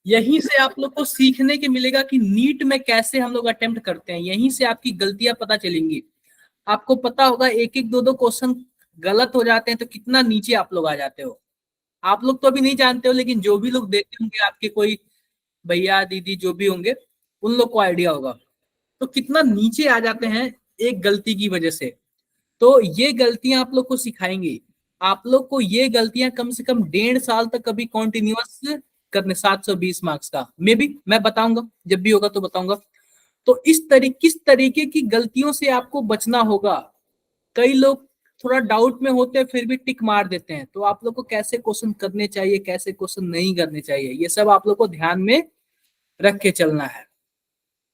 यहीं से आप लोग को सीखने के मिलेगा कि नीट में कैसे हम लोग अटेम्प्ट करते हैं, यहीं से आपकी गलतियां पता चलेंगी। आपको पता होगा एक एक दो दो क्वेश्चन गलत हो जाते हैं तो कितना नीचे आप लोग आ जाते हो। आप लोग तो अभी नहीं जानते हो, लेकिन जो भी लोग देखते होंगे, आपके कोई भैया दीदी जो भी होंगे, उन लोग को आइडिया होगा तो कितना नीचे आ जाते हैं एक गलती की वजह से। तो ये गलतियां आप लोग को सिखाएंगी। आप लोग को ये गलतियां कम से कम 1.5 साल तक कभी कॉन्टिन्यूअस करने, 720 मार्क्स का मे भी मैं बताऊंगा, जब भी होगा तो बताऊंगा। तो किस तरीके की गलतियों से आपको बचना होगा। कई लोग थोड़ा डाउट में होते हैं फिर भी टिक मार देते हैं, तो आप लोग को कैसे क्वेश्चन करने चाहिए, कैसे क्वेश्चन नहीं करने चाहिए, ये सब आप लोग को ध्यान में रख के चलना है।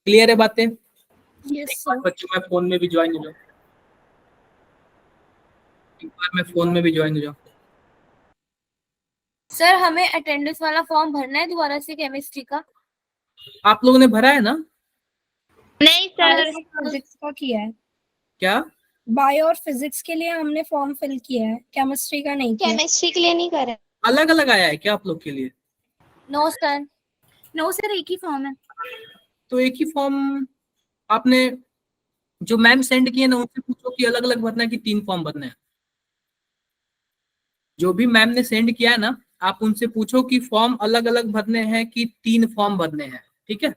क्लियर है बातें? यस एक बार सर। बच्चों मैं फोन में भी ज्वाइन हो जाऊँ, एक बार मैं फोन में भी ज्वाइन हो जाऊँ। सर हमें अटेंडेंस वाला फॉर्म भरना है दोबारा से केमिस्ट्री का। आप लोगों ने भरा है ना? नहीं सर, फिजिक्स का किया है। क्या? बायो और फिजिक्स के लिए हमने फॉर्म फिल किया है, केमिस्ट्री का नहीं किया। केमिस्ट्री के लिए नहीं करा। अलग अलग आया है क्या आप लोग के लिए? नो सर, नो सर, एक ही फॉर्म है। तो एक ही फॉर्म आपने जो मैम सेंड किए ना उनसे पूछो कि अलग अलग भरना है कि 3 फॉर्म भरने हैं। जो भी मैम ने सेंड किया है ना, आप उनसे पूछो कि फॉर्म अलग अलग भरने हैं कि 3 फॉर्म भरने हैं, ठीक है?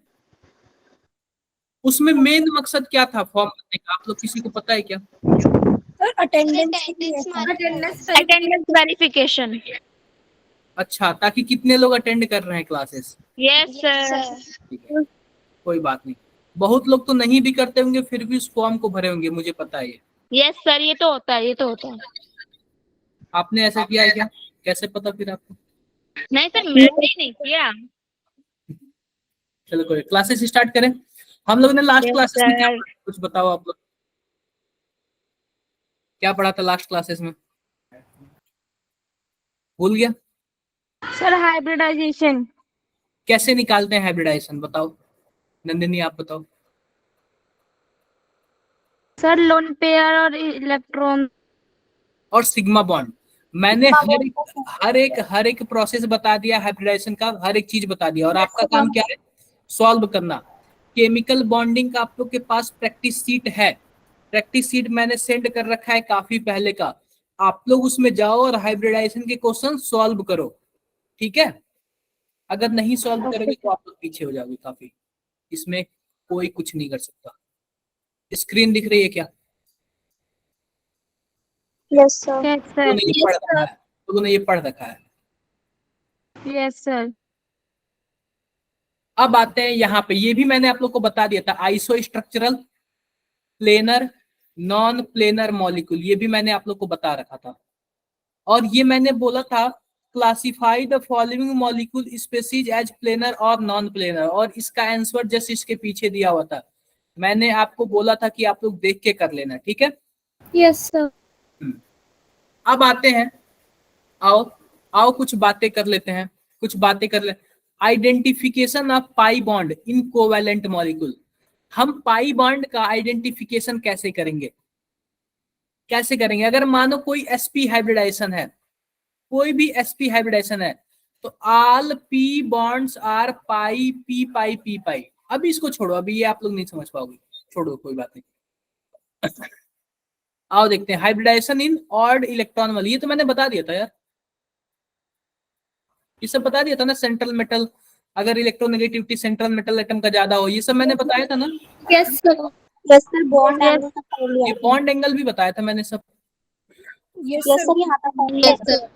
उसमें मेन मकसद क्या था फॉर्म भरने का, आप लोग किसी को पता है क्या? Sir attendance attendance verification. अच्छा, ताकि कितने लोग अटेंड कर रहे हैं क्लासेस। Yes sir. ठीक है, कोई बात नहीं। बहुत लोग तो नहीं भी करते होंगे फिर भी उस फॉर्म को भरे होंगे, मुझे पता है ये। यस सर, ये तो होता है, ये तो होता है। आपने ऐसा किया है क्या? कैसे पता फिर आपको? नहीं सर, मैंने नहीं किया। चलो कोई, क्लासेस स्टार्ट करें। हम लोग ने लास्ट Yes, क्लासेस में क्या sir. पढ़ा, कुछ बताओ आप लोग, क्या पढ़ा था लास्ट क्लासेस में? भूल गया? Sir hybridisation. कैसे निकालते हैं हाइब्रिडाइजेशन, बताओ। नंदिनी आप बताओ। सर लोन पेयर और इलेक्ट्रॉन और सिग्मा बॉन्ड। मैंने हर एक प्रोसेस बता दिया हाइब्रिडाइजेशन का, हर एक चीज बता दिया, और आपका काम क्या है? सॉल्व करना। केमिकल बॉन्डिंग का आप लोग के पास प्रैक्टिस सीट है, प्रैक्टिस सीट मैंने सेंड कर रखा है काफी पहले का। आप लोग उसमें जाओ और हाइब्रिडाइजेशन के क्वेश्चन सॉल्व करो, ठीक है? अगर नहीं सॉल्व करोगे तो आप लोग पीछे हो जाओगे काफी। इसमें कोई कुछ नहीं कर सकता। स्क्रीन दिख रही है क्या? Yes sir. यस लोगों सर। ने ये पढ़ रखा है, लोगों ने ये पढ़ रखा है। Yes sir. अब आते हैं यहाँ पे, ये भी मैंने आप लोग को बता दिया था, iso structural, planar, non planar molecule, ये भी मैंने आप लोग को बता रखा था। और ये मैंने बोला था classify the following molecule species as planar और नॉन प्लेनर, और इसका आंसर जस्ट इसके पीछे दिया हुआ था। मैंने आपको बोला था कि आप लोग देख के कर लेना, ठीक है? Yes sir. अब आते हैं, आओ आओ कुछ बातें कर लेते हैं, कुछ बातें कर ले। Identification of pi bond in covalent molecule. हम पाई बॉन्ड का आइडेंटिफिकेशन कैसे करेंगे? कैसे करेंगे? अगर मानो कोई sp हाइब्रिडाइजेशन है, कोई भी sp हाइब्रिडाइजेशन है, तो all p bonds are pi p pi p pi. अभी इसको छोड़ो, अभी ये आप लोग नहीं समझ पाओगे, छोड़ो कोई बात नहीं। आओ देखते हैं हाइब्रिडाइजेशन इन ऑड इलेक्ट्रॉन वाली, ये तो मैंने बता दिया था यार, ये सब बता दिया था ना। सेंट्रल मेटल, अगर इलेक्ट्रोनेगेटिविटी सेंट्रल मेटल एटम का ज्यादा हो, ये सब मैंने बताया था ना। Yes sir. Yes sir, bond angle का ये बॉन्ड एंगल भी बताया था मैंने सब। यस सर, यहाँ पे यस सर।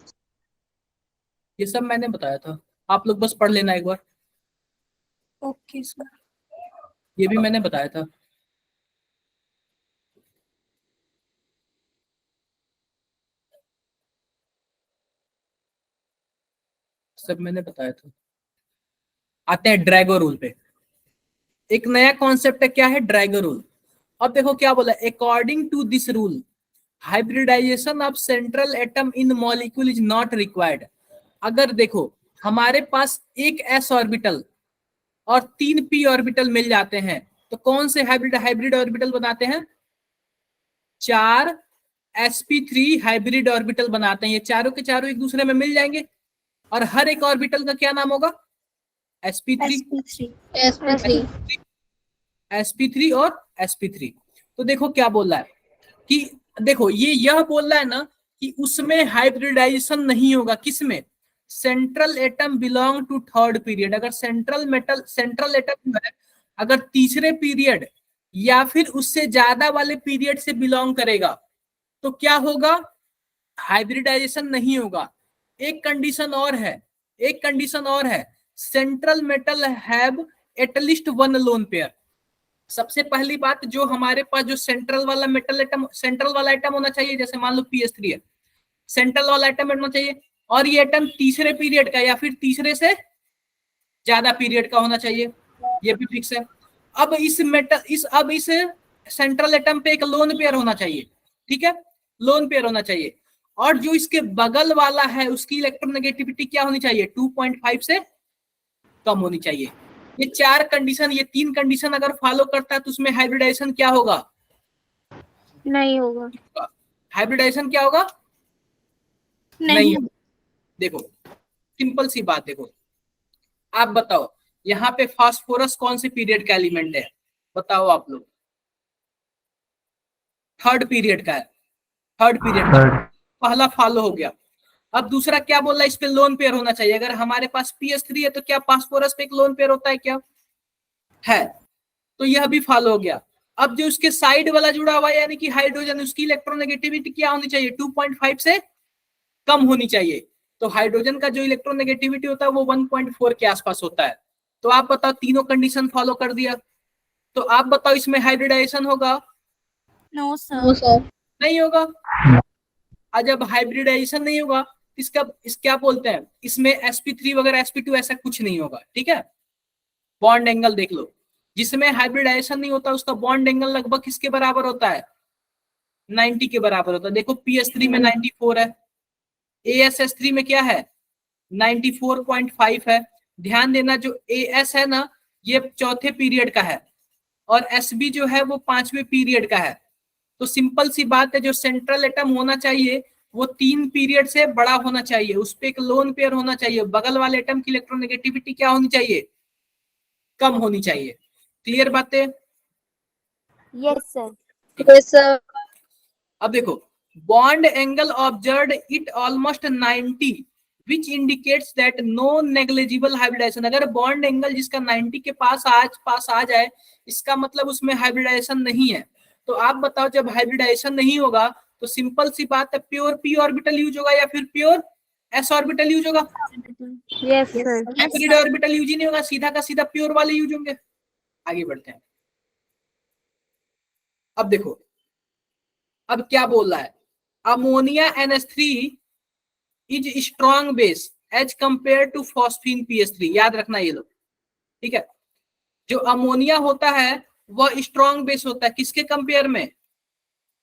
ये सब मैंने बताया था, आप लोग बस पढ़ लेना एक बार। Okay sir. ये भी मैंने बताया था। सब मैंने बताया था। आते हैं ड्रैगो रूल पे। एक नया कॉन्सेप्ट है, क्या है? Drago rule. अब देखो क्या बोला, according to this rule hybridisation of central atom in molecule is not required. अगर देखो हमारे पास एक s ऑर्बिटल और 3 p ऑर्बिटल मिल जाते हैं, तो कौन से हाइब्रिड हाइब्रिड ऑर्बिटल बनाते हैं? 4 sp3 हाइब्रिड ऑर्बिटल बनाते हैं। ये चारों के चारों एक दूसरे में मिल जाएंगे, और हर एक ऑर्बिटल का क्या नाम होगा? sp3 sp3 sp3 sp3 और sp3। तो देखो क्या बोल रहा है कि देखो यह बोल रहा है ना कि उसमें हाइब्रिडाइजेशन नहीं होगा। किसमें? Central atom belong to third period. अगर सेंट्रल एटम है अगर तीसरे पीरियड या फिर उससे ज्यादा वाले पीरियड से बिलोंग करेगा तो क्या होगा? हाइब्रिडाइजेशन नहीं होगा। एक कंडीशन और है, central metal have at least one lone pair. सबसे पहली बात, जो हमारे पास जो सेंट्रल वाला एटम होना चाहिए, जैसे मान लो PS3 है, सेंट्रल वाला एटम होना चाहिए और ये एटम तीसरे पीरियड का या फिर तीसरे से ज्यादा पीरियड का होना चाहिए, ये भी फिक्स है। अब इस सेंट्रल एटम पे एक लोन पेयर होना चाहिए, ठीक है, लोन पेयर होना चाहिए। और जो इसके बगल वाला है उसकी इलेक्ट्रोनेगेटिविटी क्या होनी चाहिए? 2.5 से कम होनी चाहिए। ये तीन कंडीशन अगर फॉलो करता है तो उसमें हाइब्रिडाइजेशन क्या होगा? नहीं होगा। हाइब्रिडाइजेशन क्या होगा? नहीं होगा। देखो सिंपल सी बात, देखो आप बताओ यहाँ पे फास्फोरस कौन से पीरियड का एलिमेंट है? बताओ आप लोग। थर्ड पीरियड का है, पहला फॉलो हो गया। अब दूसरा क्या बोल रहा है? इस पे लोन पेयर होना चाहिए। अगर हमारे पास PS3 है तो क्या फास्फोरस पे एक लोन पेयर होता है क्या? है, तो यह भी फॉलो हो गया। अब जो उसके साइड वाला जुड़ा हुआ है यानी कि हाइड्रोजन, उसकी इलेक्ट्रोनेगेटिविटी क्या होनी चाहिए? 2.5 से कम होनी चाहिए। तो हाइड्रोजन का जो इलेक्ट्रोनेगेटिविटी होता है वो 1.4 के आसपास होता है। तो आप बताओ, तीनों कंडीशन फॉलो कर दिया, तो आप बताओ इसमें हाइब्रिडाइजेशन होगा? No sir. नहीं होगा। और जब हाइब्रिडाइजेशन नहीं होगा इस क्या बोलते हैं, इसमें sp3 वगैरह sp2 ऐसा कुछ नहीं होगा, ठीक है। बॉन्ड एंगल देख लो, जिसमें हाइब्रिडाइजेशन नहीं होता उसका बॉन्ड एंगल लगभग किसके बराबर होता है? 90 के बराबर होता है। देखो PS3 में 94 है, ASS3 में क्या है? 94.5 है। ध्यान देना जो AS है ना ये चौथे पीरियड का है और SB जो है वो पांचवें पीरियड का है। तो सिंपल सी बात है, जो सेंट्रल एटम होना चाहिए वो 3 पीरियड से बड़ा होना चाहिए, उस पे एक लोन पेयर होना चाहिए, बगल वाले एटम की इलेक्ट्रोनेगेटिविटी क्या होनी चाहिए? कम होनी चाहिए। क्लियर बातें? Yes sir. अब देखो, bond angle observed it almost 90 which indicates that no negligible hybridisation. अगर बॉन्ड एंगल जिसका 90 के पास आ जाए इसका मतलब उसमें हाइब्रिडाइजेशन नहीं है। तो आप बताओ, जब हाइब्रिडाइजेशन नहीं होगा तो सिंपल सी बात है, प्योर p ऑर्बिटल यूज होगा या फिर प्योर s ऑर्बिटल यूज होगा? Yes sir. Hybrid orbital use ही नहीं होगा, सीधा का सीधा प्योर वाले यूज होंगे। आगे बढ़ते हैं। अब देखो अब क्या बोल रहा है, ammonia NH3 is strong base as compare to phosphine PS3। याद रखना ये लोग, ठीक है। जो अमोनिया होता है वह स्ट्रॉन्ग बेस होता है किसके कंपेयर में?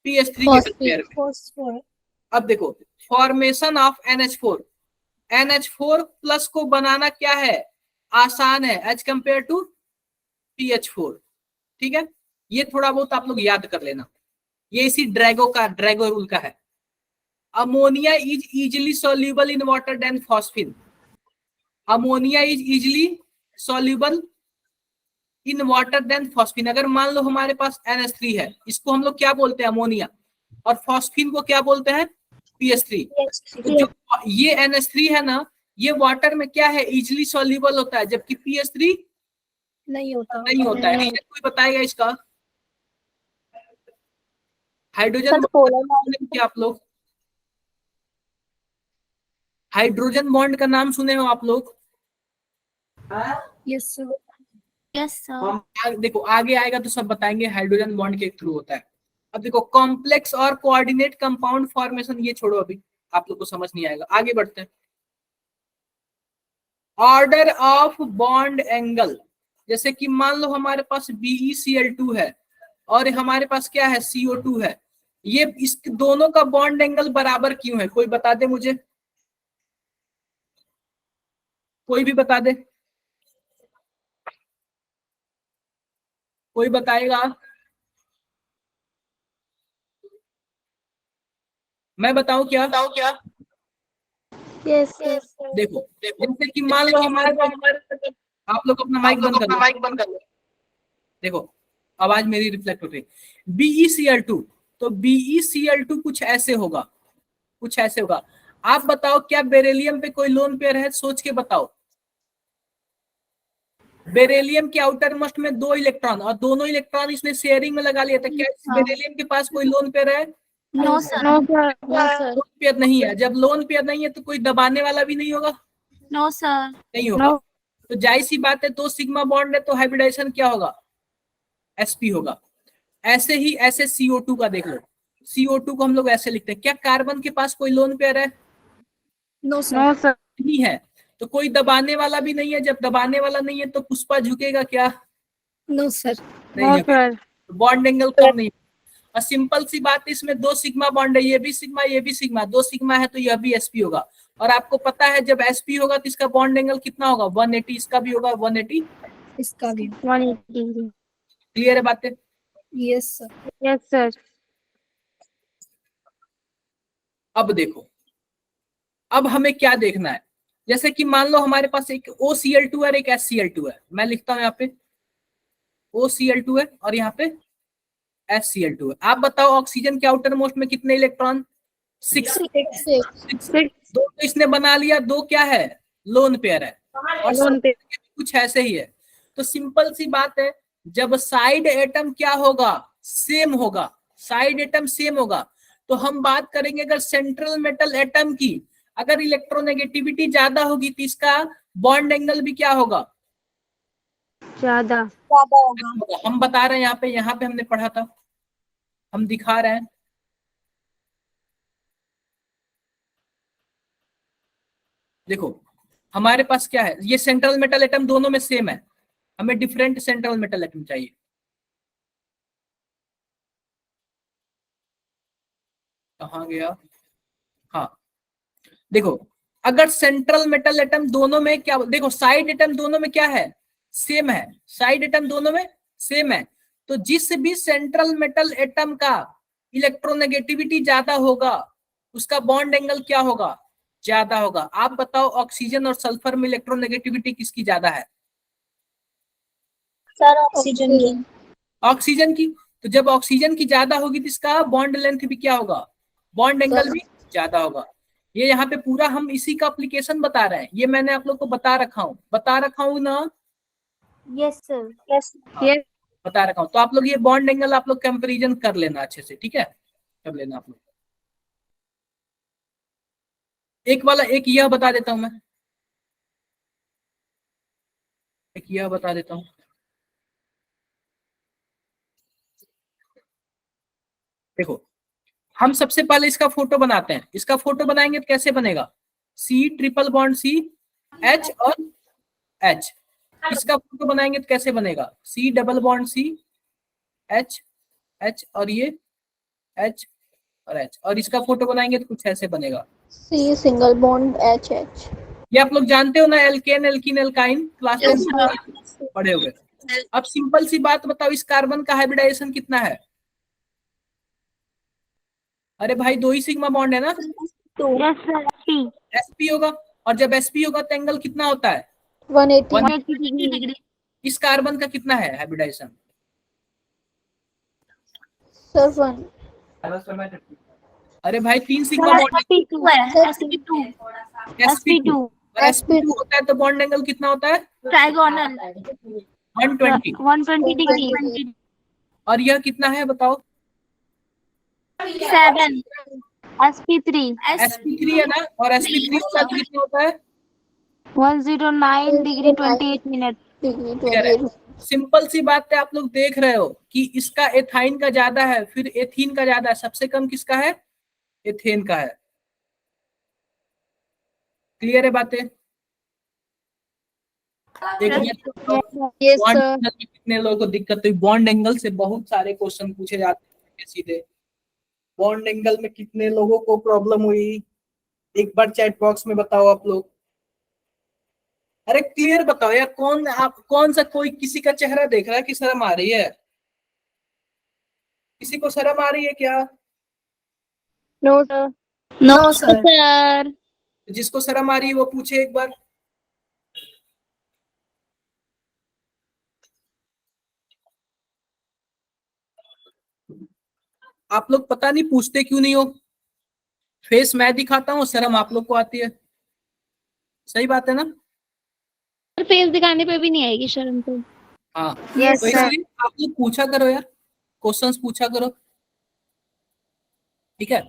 PS3 के कंपेयर में। फॉस्फोर। अब देखो फॉर्मेशन ऑफ NH4 प्लस को बनाना क्या है? आसान है एज कंपेयर टू PH4, ठीक है। ये थोड़ा बहुत आप लोग याद कर लेना, ये इसी ड्रैगो रूल का है। Ammonia is easily soluble in water than phosphine. Ammonia is easily soluble in water than phosphine. अगर मान लो हमारे पास NH3 है, इसको हम लोग क्या बोलते हैं? अमोनिया। और फॉस्फीन को क्या बोलते हैं? PS3। तो जो ये NH3 है ना ये वाटर में क्या है? इजिली सॉल्युबल होता है, जबकि PS3 नहीं होता है। रीजन कोई बताएगा इसका? हाइड्रोजन क्या आप लोग हाइड्रोजन बॉन्ड का नाम सुने हो आप लोग? Yes sir. Yes sir. देखो आगे आएगा तो सब बताएंगे, हाइड्रोजन बॉन्ड के थ्रू होता है। अब देखो कॉम्प्लेक्स और कोऑर्डिनेट कंपाउंड फॉर्मेशन, ये छोड़ो अभी, आप लोग को समझ नहीं आएगा। आगे बढ़ते हैं। ऑर्डर ऑफ बॉन्ड एंगल, जैसे कि मान लो हमारे पास BeCl2 है और हमारे पास क्या है? CO2 है। ये इस दोनों का बॉन्ड एंगल बराबर क्यों है? कोई बता दे मुझे, कोई भी बता दे, कोई बताएगा? मैं बताऊं क्या? Yes sir. देखो जैसे कि मान लो हमारे पास आप लोग अपना माइक बंद कर लो। देखो आवाज मेरी रिफ्लेक्ट हो रही है। BeCl2, तो BeCl2 कुछ ऐसे होगा, कुछ ऐसे होगा। आप बताओ क्या बेरिलियम पे कोई लोन पेयर है? सोच के बताओ। बेरिलियम के आउटर मोस्ट में 2 इलेक्ट्रॉन और दोनों इलेक्ट्रॉन इसने शेयरिंग में लगा लिया था, क्या इस बेरिलियम के पास कोई लोन पेयर है? No sir, no sir, no sir, lone pair नहीं है। जब लोन पेयर नहीं है तो कोई दबाने वाला भी नहीं होगा, नो सर, नहीं होगा। तो जाहिर सी बात है, 2 सिग्मा बॉन्ड है तो हाइब्रिडाइजेशन क्या होगा? sp होगा। ऐसे ही ऐसे CO2 का देख लो, CO2 को हम लोग ऐसे लिखते हैं। क्या कार्बन के पास कोई लोन पेयर है? नो सर, नो सर, नहीं है। तो कोई दबाने वाला भी नहीं है। जब दबाने वाला नहीं है तो पुष्पा झुकेगा क्या? नो सर, नहीं नो झुकेगा। सर, बॉन्ड एंगल कम नहीं। और सिंपल सी बात है, इसमें 2 सिग्मा बॉन्ड है, ये भी सिग्मा ये भी सिग्मा, 2 सिग्मा है तो यह भी sp होगा। और आपको पता है जब sp होगा तो इसका बॉन्ड एंगल कितना होगा? 180। इसका भी होगा 180। इसका भी। 180 क्लियर है बातें? यस सर, यस सर, अब देखो, अब हमें क्या देखना है। जैसे कि मान लो हमारे पास एक OCl2 है और एक HCl2 है। मैं लिखता हूं यहाँ पे OCl2 है और यहाँ पे HCl2 है। आप बताओ ऑक्सीजन के आउटर मोस्ट में कितने इलेक्ट्रॉन? 6। 6 दो तो इसने बना लिया, 2 क्या है? लोन पेयर है। और लोन पे कुछ ऐसे ही है। तो सिंपल सी बात है, जब साइड एटम क्या होगा? सेम होगा। साइड एटम सेम होगा तो हम बात करेंगे अगर सेंट्रल मेटल एटम की अगर इलेक्ट्रोनेगेटिविटी ज्यादा होगी तो इसका बॉन्ड एंगल भी क्या होगा? ज्यादा होगा। हम बता रहे हैं यहाँ पे हमने पढ़ा था, हम दिखा रहे हैं। देखो हमारे पास क्या है, ये सेंट्रल मेटल एटम दोनों में सेम है, हमें डिफरेंट सेंट्रल मेटल एटम चाहिए। कहाँ गया? हाँ देखो, अगर सेंट्रल मेटल एटम दोनों में क्या, देखो साइड एटम दोनों में क्या है? सेम है। साइड एटम दोनों में सेम है। तो जिस भी सेंट्रल मेटल एटम का इलेक्ट्रोनेगेटिविटी ज्यादा होगा उसका बॉन्ड एंगल क्या होगा? ज्यादा होगा। आप बताओ ऑक्सीजन और सल्फर में इलेक्ट्रोनेगेटिविटी किसकी ज्यादा है? सर ऑक्सीजन की ऑक्सीजन की। तो जब ऑक्सीजन की ज्यादा होगी तो इसका बॉन्ड लेंथ भी क्या होगा? बॉन्ड एंगल भी ज्यादा होगा। ये यहाँ पे पूरा हम इसी का एप्लीकेशन बता रहे हैं, ये मैंने आप लोग को बता रखा हूँ ना? यस सर, यस यस बता रखा हूँ। तो आप लोग ये बॉन्ड एंगल आप लोग कंपैरिजन कर लेना अच्छे से, ठीक है? कर लेना आप लोग। एक यह बता देता हूं मैं, एक यह बता देता हूं। देखो हम सबसे पहले इसका फोटो बनाते हैं। इसका फोटो बनाएंगे तो कैसे बनेगा? C∼bond C H और H। इसका फोटो बनाएंगे तो कैसे बनेगा? C∼bond C H और ये H और H। और इसका फोटो बनाएंगे तो कुछ ऐसे बनेगा C सिंगल बॉन्ड H ये आप लोग जानते हो ना, एल्केन एल्कीन एल्काइन क्लास में पढ़े हुए। अब सिंपल सी बात बताओ, इस कार्बन का हाइब्रिडाइजेशन कितना है? अरे भाई 2 ही सिग्मा बॉन्ड है ना? यस सर, sp होगा। और जब sp होगा तो एंगल कितना होता है? 180 डिग्री इस कार्बन का कितना है हाइब्रिडाइजेशन? सर 1 अरे भाई 3 सिग्मा बॉन्ड sp2 है, sp2 sp2 और sp2 होता है तो बॉन्ड एंगल कितना होता है? ट्राइगोनल 120। 120 डिग्री और यह कितना है बताओ? 7 sp3 sp3 है ना? और sp3 होता है तो कितना होता है? 109 डिग्री 28 मिनट सिंपल सी बात है, आप लोग देख रहे हो कि इसका एथाइन का ज्यादा है, फिर एथीन का ज्यादा है, सबसे कम किसका है? एथेन का है। क्लियर है बातें? यस सर, कितने लोगों को दिक्कत हुई? बॉन्ड एंगल से बहुत सारे क्वेश्चन पूछे जाते हैं सीधे। बॉन्ड एंगल में कितने लोगों को प्रॉब्लम हुई एक बार चैट बॉक्स में बताओ आप लोग। अरे क्लियर बताओ यार, कौन सा कोई किसी का चेहरा देख रहा है कि शर्म आ रही है? किसी को शर्म आ रही है क्या? नो सर, नो सर, जिसको शर्म आ रही है वो पूछे एक बार। आप लोग पता नहीं पूछते क्यों नहीं हो। फेस मैं दिखाता हूँ, शर्म आप लोग को आती है। सही बात है ना? फेस दिखाने पे भी नहीं आएगी शर्म तो। हाँ, Yes, तो sir. इसलिए आप लोग पूछा करो यार, क्वेश्चंस पूछा करो, ठीक है।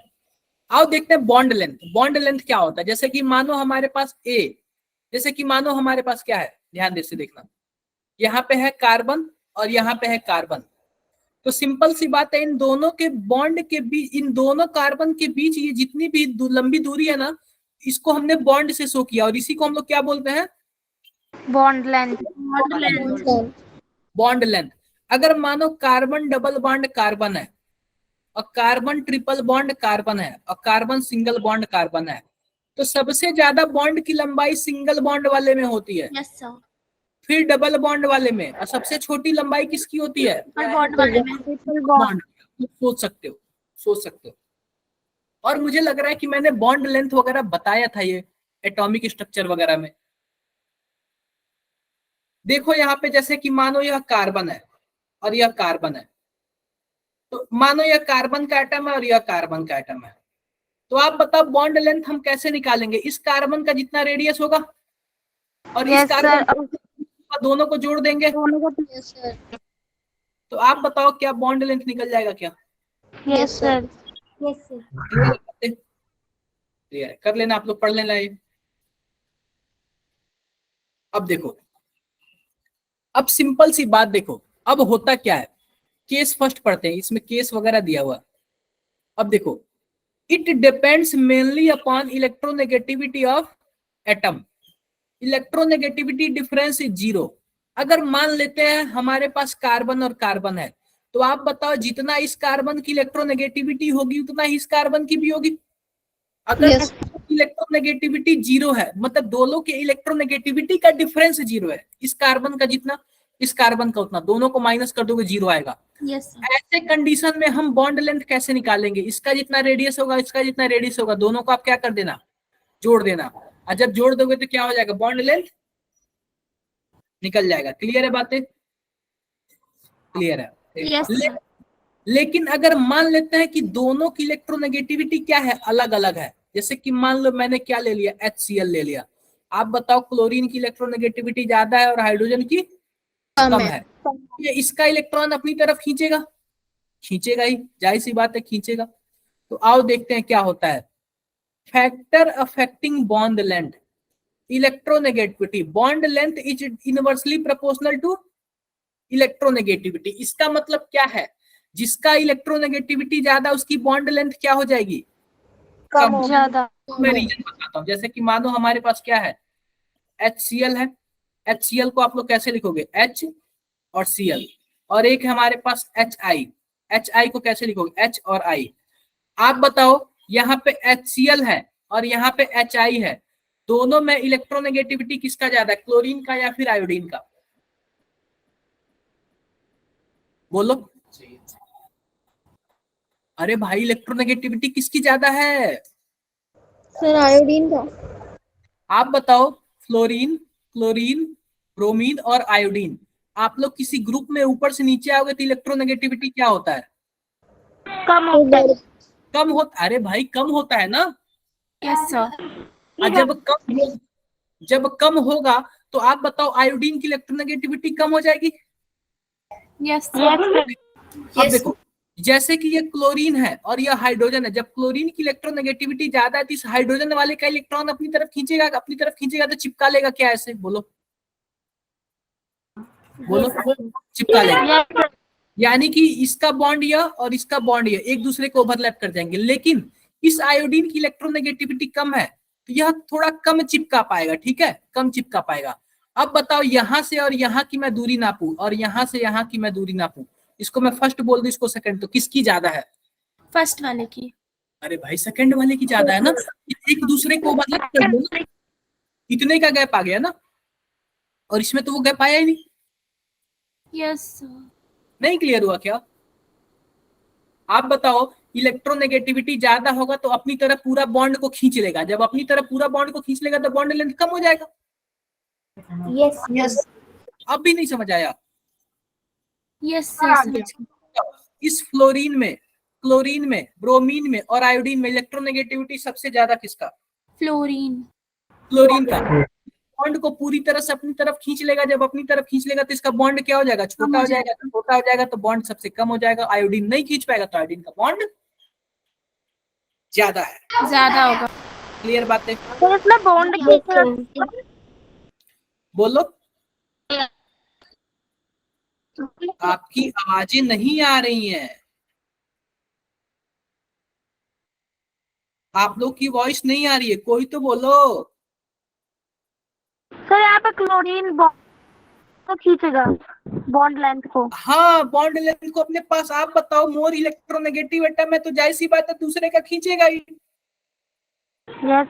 आओ देखते हैं बॉन्ड लेंथ। बॉन्ड लेंथ क्या होता है? जैसे कि मानो हमारे पास ए, जैसे कि मानो हमारे पास क्या है, ध्यान दे से देखना, यहाँ पे है कार्बन और यहाँ पे है कार्बन। तो सिंपल सी बात है, इन दोनों के बॉन्ड के बीच, इन दोनों कार्बन के बीच ये जितनी भी लंबी दूरी है ना, इसको हमने बॉन्ड से शो किया, और इसी को हम लोग क्या बोलते हैं? Bond length. Bond length. अगर मानो कार्बन डबल बॉन्ड कार्बन है, और कार्बन ट्रिपल बॉन्ड कार्बन है, और कार्बन सिंगल बॉन्ड कार्बन है, तो सबसे ज्यादा बॉन्ड की लंबाई सिंगल बॉन्ड वाले में होती है, Yes, sir. फिर डबल बॉन्ड वाले में, और सबसे छोटी लंबाई किसकी होती है? Bond वाले में. Triple bond. बॉन्ड। सोच सकते हो, सोच सकते हो। और मुझे लग रहा है कि मैंने बॉन्ड लेंथ वगैरह बताया था ये एटॉमिक स्ट्रक्चर वगैरह में। देखो यहाँ पे, जैसे कि मानो यह कार्बन है और यह कार्बन है, तो मानो यह कार्बन का एटम है और यह कार्बन का एटम है, तो आप बताओ बॉन्ड लेंथ हम कैसे निकालेंगे? इस कार्बन का जितना रेडियस होगा और इस Yes, कार्बन sir. का, दोनों को जोड़ देंगे, Yes, sir. तो आप बताओ क्या बॉन्ड लेंथ निकल जाएगा क्या? Yes, sir. Yes, sir. Clear है? कर लेना आप लोग, पढ़ लेना ये। अब देखो, अब सिंपल सी बात देखो, अब होता क्या है, केस फर्स्ट पढ़ते हैं, इसमें केस वगैरह दिया हुआ। अब देखो, it depends mainly upon electronegativity of atom. Electronegativity difference is zero. अगर मान लेते हैं हमारे पास कार्बन और कार्बन है, तो आप बताओ जितना इस कार्बन की इलेक्ट्रोनेगेटिविटी होगी उतना ही इस कार्बन की भी होगी। अगर Yes. इलेक्ट्रोनेगेटिविटी जीरो है, मतलब दोनों के इलेक्ट्रोनेगेटिविटी का डिफरेंस जीरो है, इस कार्बन का जितना इस कार्बन का उतना, दोनों को माइनस कर दोगे जीरो आएगा। Yes, sir. ऐसे कंडीशन में हम बॉन्ड लेंथ कैसे निकालेंगे? इसका जितना रेडियस होगा, इसका जितना रेडियस होगा, दोनों को आप क्या कर देना? जोड़ देना। और जब जोड़ दोगे तो क्या हो जाएगा? बॉन्ड लेंथ निकल जाएगा। क्लियर है बातें? क्लियर है? Yes, sir. लेकिन अगर मान लेते हैं कि दोनों की इलेक्ट्रोनेगेटिविटी क्या है, अलग अलग है, जैसे कि मान लो मैंने क्या ले लिया, HCl ले लिया, आप बताओ क्लोरीन की इलेक्ट्रोनेगेटिविटी ज्यादा है और हाइड्रोजन की कम है, ये इसका इलेक्ट्रॉन अपनी तरफ खींचेगा? खींचेगा ही, जाहिर सी बात है खींचेगा। तो आओ देखते हैं क्या होता है। Factor affecting bond length, electronegativity. Bond length is inversely proportional to electronegativity. इसका मतलब क्या है? जिसका इलेक्ट्रोनेगेटिविटी ज्यादा उसकी बॉन्ड लेंथ क्या हो जाएगी? कम। ज्यादा. मैं रीजन बताता हूँ, जैसे कि मानो हमारे पास क्या है, HCl है। HCl को आप लोग कैसे लिखोगे? H और Cl। और एक है हमारे पास HI। HI को कैसे लिखोगे? H और I। आप बताओ, यहाँ पे HCl है और यहाँ पे HI है, दोनों में इलेक्ट्रोनेगेटिविटी किसका ज्यादा है, क्लोरीन का या फिर आयोडीन का? बोलो। अरे भाई, इलेक्ट्रोनेगेटिविटी किसकी ज्यादा है? सर आयोडीन का. आप बताओ। फ्लोरीन, क्लोरीन, ब्रोमीन और आयोडीन, आप लोग किसी ग्रुप में ऊपर से नीचे आओगे तो इलेक्ट्रोनेगेटिविटी क्या होता है? कम होता है. कम होता। अरे भाई कम होता है ना। Yes, sir. और जब कम होगा तो आप बताओ आयोडीन की इलेक्ट्रोनेगेटिविटी कम हो जाएगी? Yes, sir. अब देखो, जैसे कि ये क्लोरीन है और यह हाइड्रोजन है, जब क्लोरीन की इलेक्ट्रोनेगेटिविटी ज्यादा है तो इस हाइड्रोजन वाले का इलेक्ट्रॉन अपनी तरफ खींचेगा तो चिपका लेगा क्या? ऐसे बोलो, बोलो। चिपका लेगा, यानी कि इसका बॉन्ड यह और इसका बॉन्ड यह एक दूसरे को ओवरलैप कर जाएंगे। लेकिन इस आयोडीन की इलेक्ट्रोनेगेटिविटी कम है तो यह थोड़ा कम चिपका पाएगा, ठीक है, कम चिपका पाएगा। अब बताओ, यहां से और यहाँ की मैं दूरी नापूं और यहां से यहाँ की मैं दूरी नापूं, इसको मैं फर्स्ट बोल दूं, इसको सेकंड, तो किसकी ज्यादा है? फर्स्ट वाले की. अरे भाई सेकंड वाले की ज्यादा है ना, एक दूसरे को ओवरलैप कर दो ना, इतने का गैप आ गया ना, और इसमें तो वो गैप आया ही नहीं। Yes, sir. नहीं क्लियर हुआ क्या? आप बताओ, इलेक्ट्रोनेगेटिविटी ज्यादा होगा तो अपनी तरफ पूरा बॉन्ड को खींच लेगा, जब अपनी तरफ पूरा बॉन्ड को खींच लेगा तो बॉन्ड लेंथ कम हो जाएगा। Yes, yes. अब भी नहीं समझ आया? Yes, sir. इस फ्लोरीन में क्लोरीन में, ब्रोमीन में और आयोडीन में इलेक्ट्रोनेगेटिविटी सबसे ज्यादा किसका? फ्लोरीन। क्लोरीन का। बॉन्ड को पूरी तरह से अपनी तरफ खींच लेगा, जब अपनी तरफ खींच लेगा तो इसका बॉन्ड क्या हो जाएगा? छोटा हो जाएगा। छोटा हो जाएगा तो बॉन्ड सबसे कम हो जाएगा। आयोडीन नहीं खींच पाएगा तो आयोडीन का बॉन्ड ज्यादा है। ज्यादा होगा। क्लियर बात है? तो इसमें बॉन्ड खींचेगा। बोलो, आपकी आवाजें नहीं आ रही हैं, आप लोग की वॉइस नहीं आ रही है, कोई तो बोलो। सर यहाँ पे क्लोरीन बॉन्ड को खींचेगा, बॉन्ड लेंथ को। हाँ, बॉन्ड लेंथ को अपने पास। आप बताओ, मोर इलेक्ट्रोनेगेटिव एटम है तो जाहिर सी बात है दूसरे का खींचेगा ही। यस।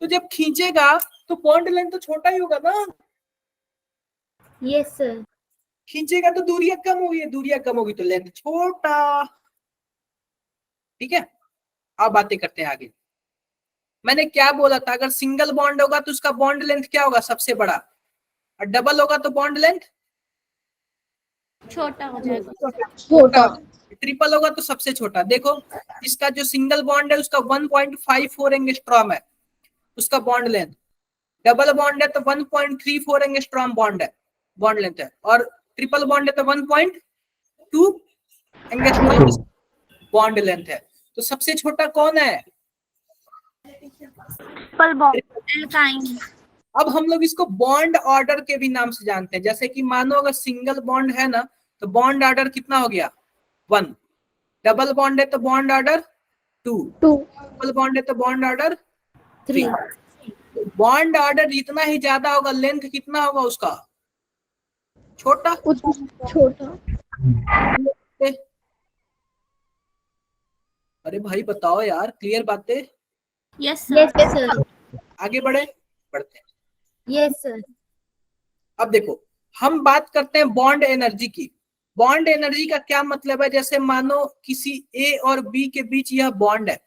तो जब खींचेगा तो बॉन्ड लेंथ तो छोटा ही होगा ना। Yes sir. खींचेगा तो दूरियां कम होगी, दूरियां कम होगी तो लेंथ छोटा। ठीक है, अब बातें करते हैं आगे। मैंने क्या बोला था? अगर सिंगल बॉन्ड होगा तो उसका बॉन्ड लेंथ क्या होगा? सबसे बड़ा। और डबल होगा तो बॉन्ड लेंथ छोटा हो जाएगा। छोटा। ट्रिपल होगा तो सबसे छोटा। देखो, इसका जो सिंगल बॉन्ड है उसका 1.54 एंगस्ट्रॉम है उसका बॉन्ड लेंथ। डबल बॉन्ड है तो 1.34 एंगस्ट्रॉम बॉन्ड है, बॉन्ड लेंथ है। और ट्रिपल बॉन्ड है तो 1.2 एंगस्ट्रॉम बॉन्ड लेंथ है। तो सबसे छोटा कौन है? Triple bond, alkyne. अब हम लोग इसको बॉन्ड ऑर्डर के भी नाम से जानते हैं। जैसे कि मानो अगर सिंगल बॉन्ड है ना तो बॉन्ड ऑर्डर कितना हो गया? 1। डबल बॉन्ड है तो बॉन्ड ऑर्डर 2। ट्रिपल बॉन्ड है तो बॉन्ड ऑर्डर 3। बॉन्ड ऑर्डर जितना ही ज्यादा होगा लेंथ कितना होगा उसका? छोटा। छोटा। अरे भाई बताओ यार, क्लियर बातें? Yes sir. आगे बढ़ते हैं। Yes sir. अब देखो, हम बात करते हैं बॉन्ड एनर्जी की। बॉन्ड एनर्जी का क्या मतलब है? जैसे मानो किसी ए और बी के बीच यह बॉन्ड है,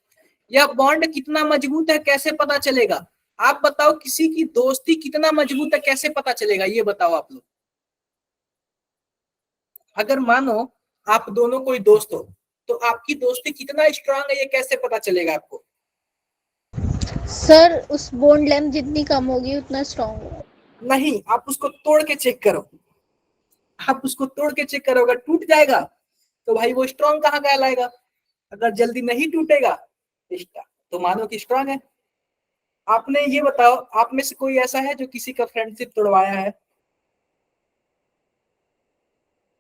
यह बॉन्ड कितना मजबूत है कैसे पता चलेगा? आप बताओ, किसी की दोस्ती कितना मजबूत है कैसे पता चलेगा? ये बताओ आप लोग। अगर मानो आप दोनों कोई दोस्त हो तो आपकी दोस्ती कितना स्ट्रांग है ये कैसे पता चलेगा आपको? सर उस बॉन्ड लेंथ जितनी कम होगी उतना स्ट्रांग होगा। नहीं, आप उसको तोड़ के चेक करो। आप उसको तोड़ के चेक करो, अगर टूट जाएगा तो भाई वो स्ट्रांग कहाँ कहलाएगा? अगर जल्दी नहीं टूटेगा तो मानो कि स्ट्रांग है। आपने ये बताओ, आप में से कोई ऐसा है जो किसी का फ्रेंडशिप तोड़वाया है?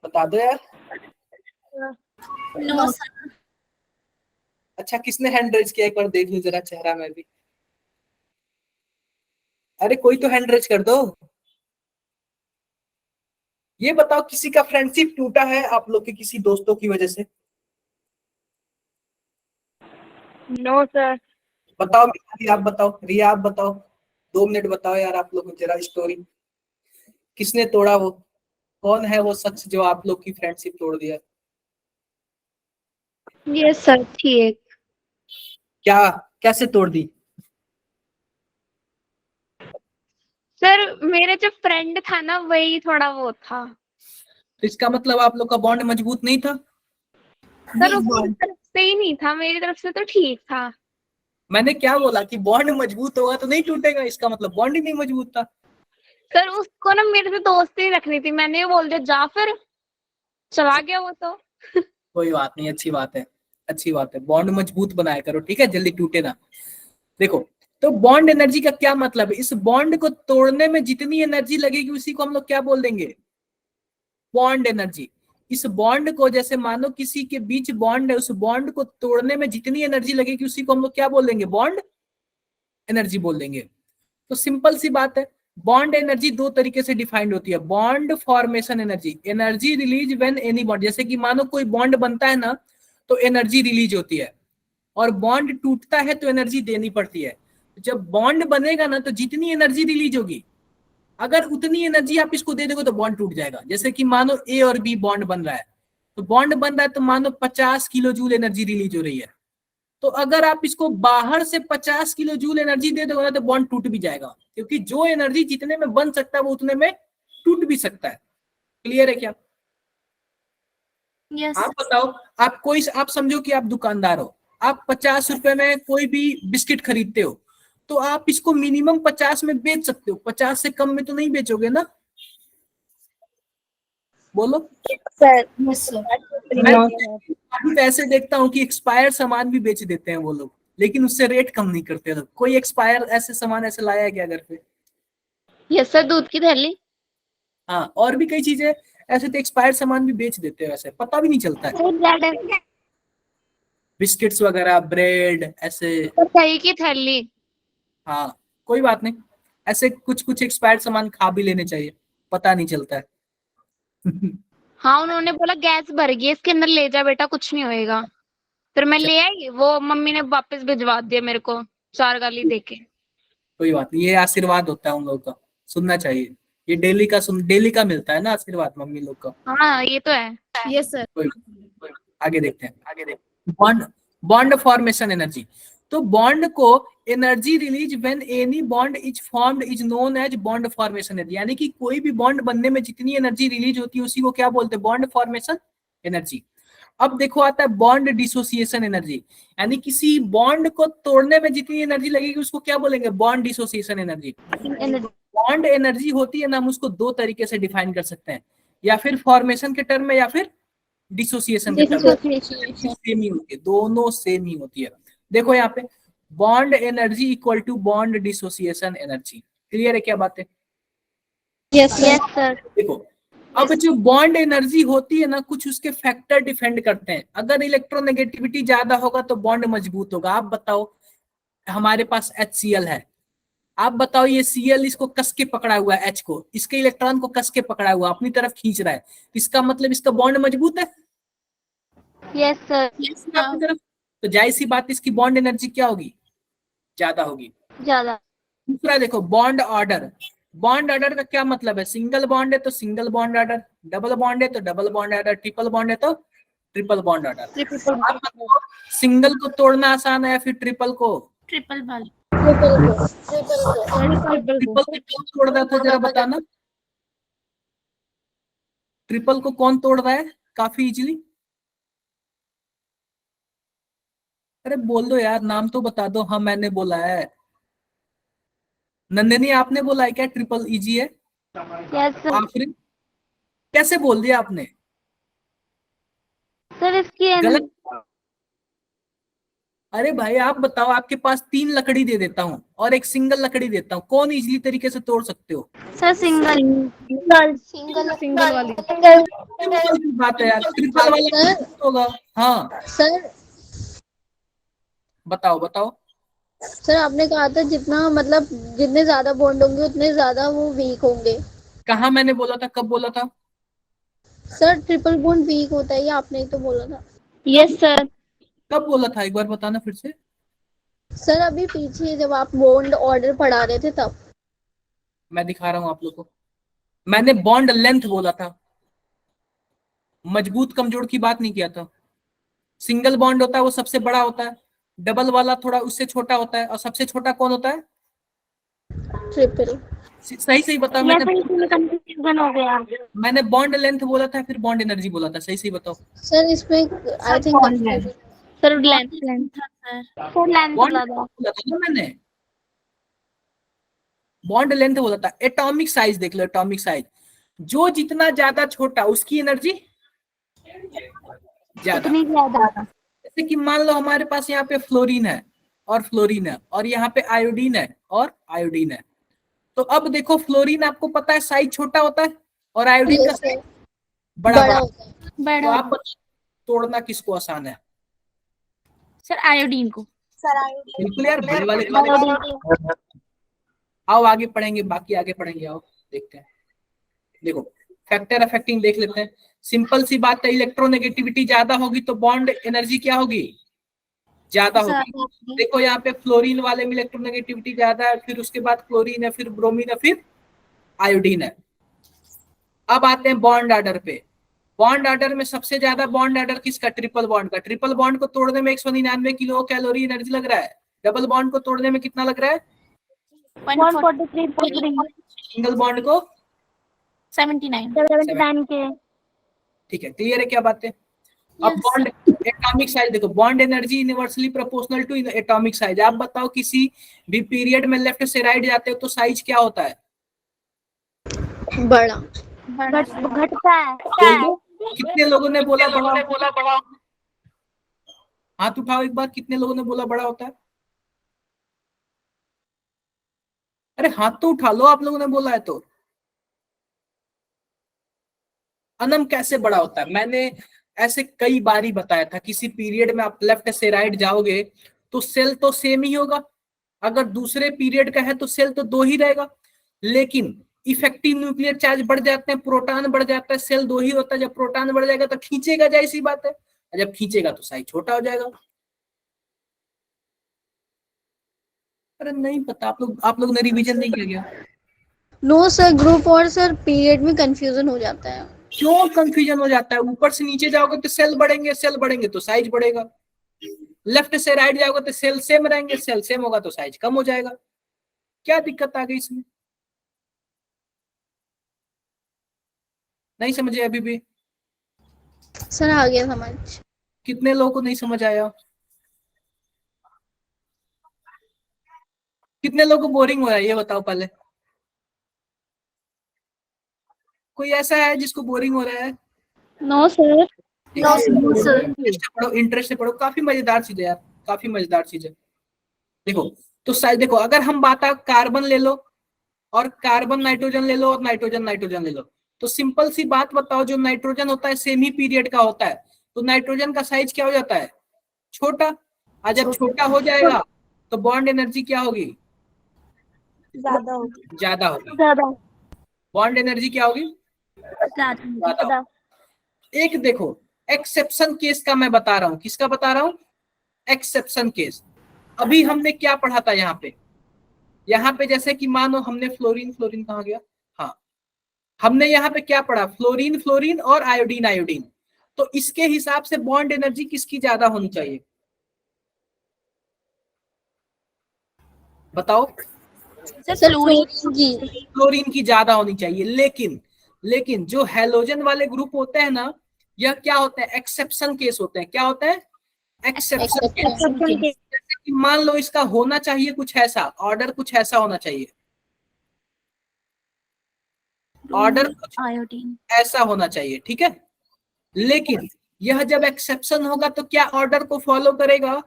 बता दो यार। No sir. अच्छा, किसने हैंड रेज किया? एक बार देख लूं जरा चेहरा में भी। अरे कोई तो हैंड रेज कर दो। ये बताओ, किसी का फ्रेंडशिप टूटा है आप लोग के किसी दोस्तों की वजह से? No sir. बताओ मिताली, आप बताओ। रिया आप बताओ। 2 मिनट बताओ यार आप लोग जरा स्टोरी। किसने तोड़ा? वो कौन है वो शख्स जो आप लोग की फ्रेंडशिप तोड़ दिया? Yes sir. ठीक। क्या? कैसे तोड़ दी? सर मेरे जो फ्रेंड था ना वही थोड़ा वो था। तो इसका मतलब आप लोग का बॉन्ड मजबूत नहीं था? सर उसकी तरफ से ही नहीं था, मेरी तरफ से तो ठीक था। मैंने क्या बोला कि बॉन्ड मजबूत होगा तो नहीं टूटेगा, इसका मतलब बॉन्ड ही नहीं मजबूत था। सर उसको ना मेरे से दोस्ती रखनी थी, मैंने ये बोल दिया जा, फिर चला गया वो तो। कोई बात नहीं, अच्छी बात है, अच्छी बात है। बॉन्ड मजबूत बनाया करो, ठीक है, जल्दी टूटे ना। देखो, तो बॉन्ड एनर्जी का क्या मतलब है? इस बॉन्ड को तोड़ने में जितनी एनर्जी लगेगी उसी को हम लोग क्या बोल देंगे? Bond energy. इस बॉन्ड को, जैसे मानो किसी के बीच बॉन्ड है, उस बॉन्ड को तोड़ने में जितनी एनर्जी लगेगी उसी को हम लोग क्या बोल देंगे? बॉन्ड एनर्जी बोल देंगे। तो सिंपल सी बात है, बॉन्ड एनर्जी 2 तरीके से डिफाइंड होती है। Bond formation energy, energy release when any bond. जैसे कि मानो कोई बॉन्ड बनता है ना तो एनर्जी रिलीज होती है, और बॉन्ड टूटता है तो एनर्जी देनी पड़ती है। जब बॉन्ड बनेगा ना तो जितनी एनर्जी रिलीज होगी, अगर उतनी एनर्जी आप इसको दे दोगे तो बॉन्ड टूट जाएगा। जैसे कि मानो ए और बी बॉन्ड बन रहा है, तो बॉन्ड बन रहा है तो मानो 50 किलो जूल एनर्जी रिलीज हो रही है। तो अगर आप इसको बाहर से 50 किलो जूल एनर्जी दे दोगे ना तो बॉन्ड टूट भी जाएगा, क्योंकि जो एनर्जी जितने में बन सकता है वो उतने में टूट भी सकता है। क्लियर है क्या? यस आप बताओ, आप समझो कि आप दुकानदार हो, आप 50 रुपए में कोई भी बिस्किट खरीदते हो, तो आप इसको मिनिमम 50 में बेच सकते हो, 50 से कम में तो नहीं बेचोगे ना, बोलो। सर यस सर मैं काफी ऐसे देखता हूँ कि एक्सपायर सामान भी बेच देते हैं वो लोग, लेकिन उससे रेट कम नहीं करते लोग। कोई एक्सपायर ऐसे सामान ऐसे लाया है क्या घर पे? यस सर, दूध की थैली। हाँ, और भी कई चीजें ऐसे तो एक्सपायर सामान भी बेच देते हैं, वैसे पता भी नहीं चलता है। बिस्किट्स वगैरह, ब्रेड, ऐसे। दही की थैली। हाँ, कोई बात नहीं, ऐसे कुछ कुछ एक्सपायर्ड सामान खा भी लेने चाहिए, पता नहीं चलता है। हाँ, उन्होंने बोला गैस भर गई है, इसके अंदर ले जा बेटा, कुछ नहीं होएगा। फिर मैं ले आई, वो मम्मी ने वापस भिजवा दिया मेरे को 4 गाली देके। कोई बात नहीं, ये आशीर्वाद होता है उन लोगों का, सुनना चाहिए। ये डेली का मिलता है ना आशीर्वाद मम्मी लोग का। हाँ, ये तो है। यस सर कोई आगे देखते हैं। Bond bond formation energy. तो बॉन्ड को energy release when any bond is formed is known as bond formation energy. यानी कि कोई भी बॉन्ड बनने में जितनी एनर्जी रिलीज होती है उसी को क्या बोलते हैं? Bond formation energy. अब देखो आता है बॉन्ड डिसोसिएशन एनर्जी, यानी किसी बॉन्ड को तोड़ने में जितनी एनर्जी लगेगी उसको क्या बोलेंगे? Bond dissociation energy. Bond energy होती है ना, हम उसको दो तरीके से डिफाइन कर सकते हैं, या फिर फॉर्मेशन के टर्म में या फिर डिसोसिएशन के टर्म में। सेम ही होती है, दोनों सेम ही होती है। देखो यहाँ पे bond energy equal to bond dissociation energy. Clear है क्या बात है? Yes yes sir. देखो, अब जो बॉन्ड एनर्जी होती है ना, कुछ उसके फैक्टर डिफेंड करते हैं। अगर इलेक्ट्रोनेगेटिविटी ज्यादा होगा तो बॉन्ड मजबूत होगा। आप बताओ, हमारे पास HCl है, आप बताओ ये Cl इसको कस के पकड़ा हुआ है, H को, इसके इलेक्ट्रॉन को कस के पकड़ा हुआ, अपनी तरफ खींच रहा है, इसका मतलब इसका बॉन्ड मजबूत है यस सर। अपनी तरफ। तो जाहिर सी बात, इसकी बॉन्ड एनर्जी क्या होगी? ज्यादा होगी। ज्यादा। दूसरा देखो, बॉन्ड ऑर्डर। बॉन्ड ऑर्डर का क्या मतलब है? सिंगल बॉन्ड है तो single bond order, double bond है तो double bond order, triple bond है तो ट्रिपल बॉन्ड ऑर्डर। आप बताओ, सिंगल को तोड़ना आसान है या फिर ट्रिपल को? ट्रिपल वाली ट्रिपल को कौन तोड़ रहा था जरा बताना, ट्रिपल को कौन तोड़ रहा है काफी इजीली? अरे बोल दो यार, नाम तो बता दो। हाँ, मैंने बोला है। नंदिनी, आपने बोला है क्या ट्रिपल इजी है? Yes sir. आखिरी कैसे बोल दिया आपने? सर इसकी गलत। अरे भाई आप बताओ, आपके पास 3 लकड़ी दे देता हूँ और एक सिंगल लकड़ी देता हूँ, कौन इजीली तरीके से तोड़ सकते हो? Sir single. सिंगल वाली सिंपल सी बात है यार, ट्रिपल वाला होगा। हाँ, सर बताओ बताओ। सर आपने कहा था जितना मतलब जितने ज्यादा बॉन्ड होंगे उतने ज्यादा वो वीक होंगे। कहाँ मैंने बोला था, कब बोला था? सर ट्रिपल बॉन्ड वीक होता है, ये आपने ही तो बोला था। Yes sir. कब बोला था, एक बार बताना फिर से। सर अभी पीछे जब आप बॉन्ड ऑर्डर पढ़ा रहे थे तब। मैं दिखा रहा हूँ आप लोग को, मैंने बॉन्ड लेंथ बोला था, मजबूत कमजोर की बात नहीं किया था। सिंगल बॉन्ड होता है वो सबसे बड़ा होता है, डबल वाला थोड़ा उससे छोटा होता है, और सबसे छोटा कौन होता है? ट्रिपल। सही सही बताओ। यस सर, इसमें कंफ्यूजन हो गया। मैंने बॉन्ड लेंथ बोला था फिर बॉन्ड एनर्जी बोला था, सही सही बताओ। सर इसमें I think sir length sir length bond बोला था। बोला था ना मैंने, बॉन्ड लेंथ बोला था। एटॉमिक साइज देख लो, एटॉमिक साइज, जो जितना ज्यादा छोटा उसकी एनर्जी ज्यादा। उतनी ज्यादा। जैसे कि मान लो हमारे पास यहाँ पे फ्लोरीन है और फ्लोरीन है, और यहाँ पे आयोडीन है और आयोडीन है। तो अब देखो, फ्लोरीन आपको पता है साइज छोटा होता है और आयोडीन का साइज बड़ा बड़ा। होता है। तो आप बताओ, तोड़ना किसको आसान है? सर आयोडीन को। बिल्कुल यार, बड़े वाले को। आओ आगे पढ़ेंगे, बाकी आगे पढ़ेंगे, आओ देखते हैं। देखो, फैक्टर अफेक्टिंग देख लेते हैं। सिंपल सी बात है, इलेक्ट्रोनेगेटिविटी ज्यादा होगी तो बॉन्ड एनर्जी क्या होगी? ज्यादा होगी। देखो यहाँ पे फ्लोरीन वाले में इलेक्ट्रोनेगेटिविटी ज्यादा है, फिर उसके बाद क्लोरीन है, फिर ब्रोमीन है, फिर आयोडीन है। अब आते हैं बॉन्ड ऑर्डर पे। बॉन्ड ऑर्डर में सबसे ज्यादा बॉन्ड ऑर्डर किसका? ट्रिपल बॉन्ड का। ट्रिपल बॉन्ड को तोड़ने में 199 किलो कैलोरी एनर्जी लग रहा है। डबल बॉन्ड को तोड़ने में कितना लग रहा है? 143.3 सिंगल बॉन्ड को 79 79 के। ठीक है, क्लियर है क्या बात है? अब बॉन्ड एटॉमिक साइज देखो, bond energy universally proportional to atomic size. आप बताओ किसी भी पीरियड में लेफ्ट से राइट जाते हो तो साइज क्या होता है? बड़ा। घटता है। कितने लोगों ने बोला बड़ा? हाथ उठाओ एक बार, कितने लोगों ने बोला बड़ा होता है? अरे हाथ तो उठा लो, आप लोगों ने बोला है तो। अनम कैसे बड़ा होता है? मैंने ऐसे कई बार ही बताया था, किसी पीरियड में आप लेफ्ट से राइट जाओगे तो सेल तो सेम ही होगा। अगर दूसरे पीरियड का है तो सेल तो 2 ही रहेगा, लेकिन इफेक्टिव न्यूक्लियर चार्ज बढ़ जाते हैं, प्रोटॉन बढ़ जाता है, सेल 2 ही होता है। जब प्रोटॉन बढ़ जाएगा तो खींचेगा, जाहिर सी बात है, जब खींचेगा तो साइज छोटा हो जाएगा। अरे नहीं पता, आप लोग ने रिवीजन नहीं किया गया? नो सर, ग्रुप और सर पीरियड में कंफ्यूजन हो जाता है। क्यों कंफ्यूजन हो जाता है? ऊपर से नीचे जाओगे तो सेल बढ़ेंगे, सेल बढ़ेंगे तो साइज बढ़ेगा। लेफ्ट से राइट जाओगे तो सेल सेम रहेंगे, सेल सेम होगा तो साइज कम हो जाएगा। क्या दिक्कत आ गई इसमें? नहीं समझे अभी भी? सर आ गया समझ। कितने लोगों को नहीं समझ आया? कितने लोगों को बोरिंग हो रहा है ये बताओ पहले। कोई ऐसा है जिसको बोरिंग हो रहा है? No sir. इंटरेस्ट से पढ़ो, काफी मजेदार चीज है यार, काफी मजेदार चीज है। देखो तो साइज देखो, अगर हम बात कार्बन ले लो और कार्बन नाइट्रोजन ले लो और नाइट्रोजन नाइट्रोजन ले लो, तो सिंपल सी बात बताओ, जो नाइट्रोजन होता है सेम ही पीरियड का होता है, तो नाइट्रोजन का साइज क्या हो जाता है? छोटा। और जब छोटा हो जाएगा तो बॉन्ड एनर्जी क्या होगी? ज्यादा होगी। बॉन्ड एनर्जी क्या होगी? ज्यादा। एक देखो एक्सेप्शन केस का मैं बता रहा हूं, किसका बता रहा हूं? Exception case. अभी हमने क्या पढ़ा था यहाँ पे जैसे कि मानो हमने फ्लोरीन, फ्लोरीन कहाँ गया? हाँ, हमने यहाँ पे क्या पढ़ा? फ्लोरीन, फ्लोरीन और आयोडीन, आयोडीन। तो इसके हिसाब से बॉन्ड एनर्जी किसकी ज्यादा होनी चाहिए बताओ? फ्लोरीन की ज्यादा होनी चाहिए। लेकिन जो हैलोजन वाले ग्रुप होते हैं ना, यह क्या होता है? एक्सेप्शन केस होते हैं। क्या होता है? Exception case. जैसे कि मान लो इसका होना चाहिए कुछ ऐसा, ऑर्डर कुछ ऐसा होना चाहिए, ऑर्डर कुछ आयोडीन। ऐसा होना चाहिए, ठीक है। लेकिन यह जब एक्सेप्शन होगा तो क्या ऑर्डर को फॉलो करेगा?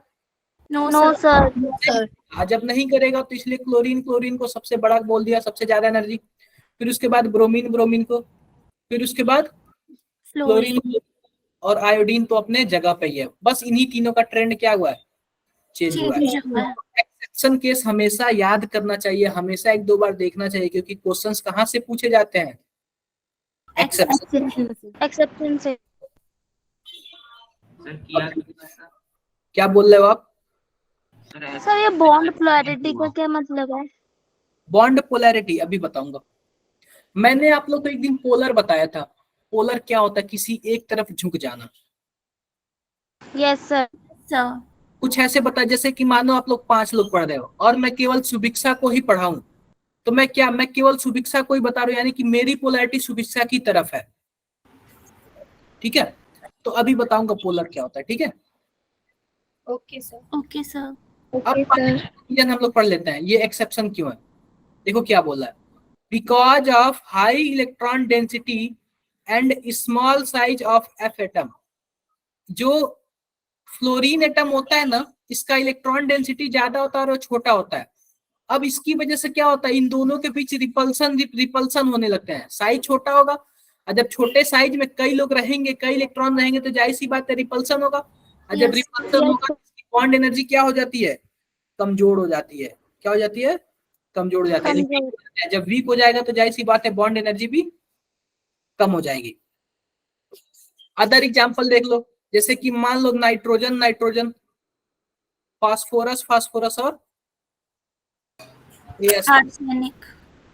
No sir. जब नहीं करेगा तो इसलिए क्लोरीन, क्लोरीन को सबसे बड़ा बोल दिया, सबसे ज्यादा एनर्जी। फिर उसके बाद ब्रोमीन, ब्रोमीन को। फिर उसके बाद फ्लोरीन और आयोडीन तो अपने जगह पे ही है। बस इन्हीं तीनों का ट्रेंड क्या हुआ है? चेंज हुआ है। एक्सेप्शन केस हमेशा याद करना चाहिए, हमेशा 1-2 बार देखना चाहिए, क्योंकि क्वेश्चंस कहाँ से पूछे जाते हैं? एक्सेप्शन से। क्या बोल रहे हो आप? सर ये बॉन्ड पोलैरिटी का क्या मतलब है? बॉन्ड पोलैरिटी अभी बताऊंगा। मैंने आप लोग को एक दिन पोलर बताया था। पोलर क्या होता है? किसी एक तरफ झुक जाना। Yes sir. कुछ ऐसे बता, जैसे कि मानो आप लोग 5 लोग पढ़ रहे हो और मैं केवल सुभिक्षा को ही पढ़ाऊं, तो मैं केवल सुभिक्षा को ही बता रहा हूं, यानी कि मेरी पोलैरिटी सुभिक्षा की तरफ है, ठीक है। तो अभी बताऊंगा पोलर क्या होता है, ठीक है। Okay sir. अब हम लोग पढ़ लेते हैं ये एक्सेप्शन क्यों है। देखो क्या बोला है, because of high electron density and small size of F atom. जो फ्लोरीन एटम होता है ना, इसका इलेक्ट्रॉन डेंसिटी ज्यादा होता है और छोटा होता है। अब इसकी वजह से क्या होता है, इन दोनों के बीच रिपल्सन होने लगते हैं। साइज छोटा होगा, और जब छोटे साइज में कई लोग रहेंगे, कई इलेक्ट्रॉन रहेंगे, तो जाहिर सी बात है रिपल्सन होगा। और जब रिपल्सन होगा बॉन्ड एनर्जी क्या हो जाती है? कमजोर हो जाती है। क्या हो जाती है? कमजोर हो जाती है। जब वीक हो जाएगा तो जाहिर सी बात है बॉन्ड एनर्जी भी कम हो जाएगी। अदर एग्जांपल देख लो, जैसे कि मान लो नाइट्रोजन, नाइट्रोजन, फास्फोरस, फास्फोरस और आर्सेनिक।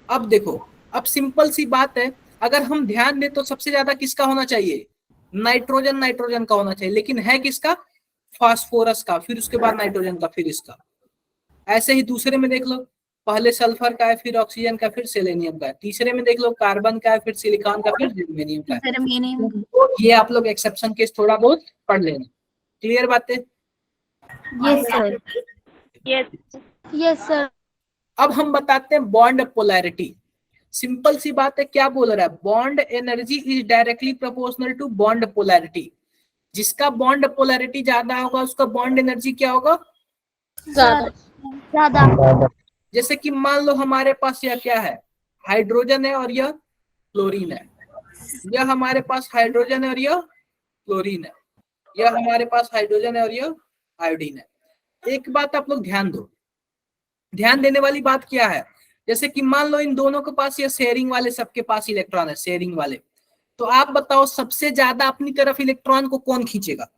अब देखो, अब सिंपल सी बात है, अगर हम ध्यान दें तो सबसे ज्यादा किसका होना चाहिए? नाइट्रोजन, नाइट्रोजन का होना चाहिए, लेकिन है किसका? फास्फोरस का, फिर उसके बाद नाइट्रोजन का, फिर इसका। ऐसे ही दूसरे में देख लो, पहले सल्फर का है, फिर ऑक्सीजन का, फिर सेलेनियम का है। तीसरे में देख लो कार्बन का है, फिर सिलिकॉन का, फिर जर्मेनियम का है। ये आप लोग एक्सेप्शन केस थोड़ा बहुत पढ़ लेना। क्लियर बातें? Yes sir. Yes. Yes sir. अब हम बताते हैं बॉन्ड पोलैरिटी। सिंपल सी बात है, क्या बोल रहा है? Bond energy is directly proportional to bond polarity. जिसका बॉन्ड पोलैरिटी ज्यादा होगा उसका बॉन्ड एनर्जी क्या होगा? ज्यादा। जैसे कि मान लो हमारे पास यह क्या है, हाइड्रोजन है और यह क्लोरीन है। यह हमारे पास हाइड्रोजन है और यह क्लोरीन है। यह हमारे पास हाइड्रोजन है और यह आयोडीन है। एक बात आप लोग ध्यान दो, ध्यान देने वाली बात क्या है, जैसे कि मान लो इन दोनों के पास ये शेयरिंग वाले, सबके पास इलेक्ट्रॉन है शेयरिंग वाले, तो आप बताओ सबसे ज्यादा अपनी तरफ इलेक्ट्रॉन को कौन खींचेगा?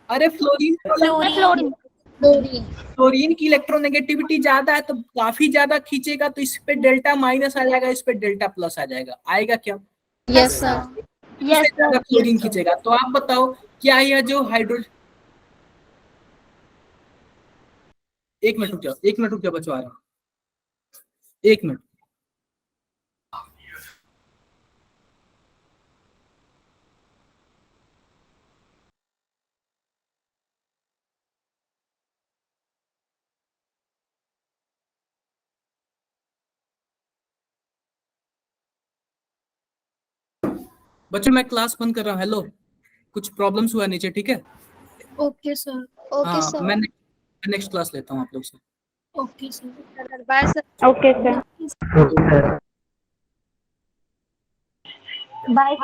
अरे फ्लोरीन की इलेक्ट्रोनेगेटिविटी ज्यादा है तो काफी ज्यादा खींचेगा, तो इस पे डेल्टा माइनस आ जाएगा, इस पे डेल्टा प्लस आ जाएगा। आएगा क्या? Yes sir. इससे ज्यादा फ्लोरीन खींचेगा। तो आप बताओ क्या यह जो हाइड्रोजन, एक मिनट रुक जाओ बचवा रहा हूं, एक मिनट। बच्चों मैं क्लास बंद कर रहा हूँ। हेलो, कुछ प्रॉब्लम्स हुआ नीचे, ठीक है? Okay sir. Okay sir. मैं नेक्स्ट क्लास लेता हूँ आप लोग से। Okay sir. Bye sir. Okay sir. Bye.